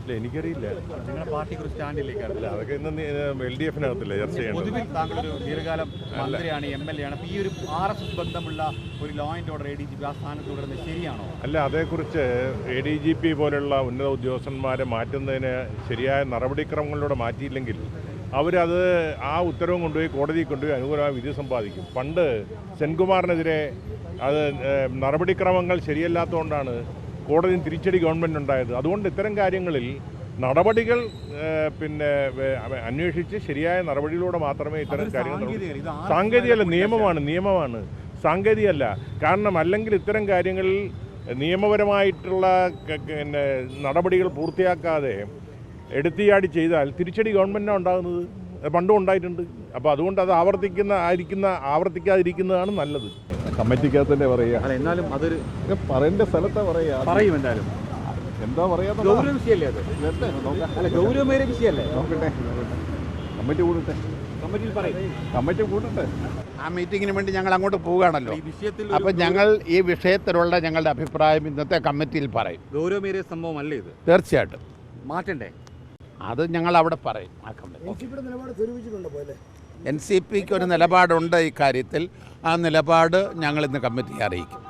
ഇല്ല, എനിക്കറിയില്ല. നിങ്ങളുടെ പാർട്ടിക്ക് ഒരു സ്റ്റാൻഡിലേക്കാണ്. അതൊക്കെ ഇന്ന് LDF-നകത്തില്ല ചർച്ച ചെയ്യേണ്ടത്. പൊതുവിൽ താങ്കളൊരു ദീർഘകാലം മന്ത്രിയാണ്, MLA ആണ്. അപ്പോൾ ഈ ഒരു RSS ബന്ധമുള്ള ഒരു ലോ ആൻഡ് ഓർഡർ ADGP ആ സ്ഥാനത്ത് തുടരുന്നത് ശരിയാണോ? അല്ല, അതേക്കുറിച്ച് ADGP പോലുള്ള ഉന്നത ഉദ്യോഗസ്ഥന്മാരെ മാറ്റുന്നതിന് ശരിയായ നടപടിക്രമങ്ങളിലൂടെ മാറ്റിയില്ലെങ്കിൽ അവരത് ആ ഉത്തരവും കൊണ്ടുപോയി കോടതിയിൽ കൊണ്ടുപോയി അനുകൂലമായ വിധി സമ്പാദിക്കും. പണ്ട് സെൻകുമാറിനെതിരെ അത് നടപടിക്രമങ്ങൾ ശരിയല്ലാത്തതുകൊണ്ടാണ് കോടതിയിൽ തിരിച്ചടി ഗവൺമെൻറ് ഉണ്ടായത്. അതുകൊണ്ട് ഇത്തരം കാര്യങ്ങളിൽ നടപടികൾ അന്വേഷിച്ച് ശരിയായ നടപടിയിലൂടെ മാത്രമേ ഇത്തരം കാര്യങ്ങൾ. സാങ്കേതികമല്ല, നിയമമാണ്, സാങ്കേതികമല്ല. കാരണം അല്ലെങ്കിൽ ഇത്തരം കാര്യങ്ങളിൽ നിയമപരമായിട്ടുള്ള നടപടികൾ പൂർത്തിയാക്കാതെ എടുത്തിയാടി ചെയ്താൽ തിരിച്ചടി ഗവൺമെൻറ്റാണ് ഉണ്ടാകുന്നത്. പണ്ടും ഉണ്ടായിട്ടുണ്ട്. അപ്പോൾ അതുകൊണ്ട് അത് ആവർത്തിക്കാതിരിക്കുന്നതാണ് നല്ലത്. കമ്മിറ്റിക്കകത്തല്ലേ പറയുക. അല്ല, എന്നാലും അതൊരു പറയേണ്ട സ്ഥലത്താ പറയുക. പറയും എന്തായാലും. എന്താ പറയാ, ഗൗരവ വിഷയമല്ലേ അത്? അല്ല, ഗൗരവമേറിയ വിഷയമല്ലേ? നോക്കട്ടെ, കമ്മിറ്റി കൂടട്ടെ, കമ്മിറ്റിയിൽ പറയും. കമ്മിറ്റി കൂടട്ടെ. ആ മീറ്റിങ്ങിന് വേണ്ടി ഞങ്ങൾ അങ്ങോട്ട് പോവുകയാണല്ലോ. ഈ വിഷയത്തിൽ അപ്പം ഞങ്ങൾ ഈ വിഷയത്തിലുള്ള ഞങ്ങളുടെ അഭിപ്രായം ഇന്നത്തെ കമ്മിറ്റിയിൽ പറയും. ഗൗരവമേറിയ സംഭവമല്ലേ ഇത്? തീർച്ചയായിട്ടും മാറ്റണ്ടേ? അത് ഞങ്ങൾ അവിടെ പറയും. ആ കമ്മിറ്റി NCPക്ക് ഒരു നിലപാടുണ്ട് ഈ കാര്യത്തിൽ. ആ നിലപാട് ഞങ്ങൾ ഇന്ന് കമ്മിറ്റിയെ അറിയിക്കും.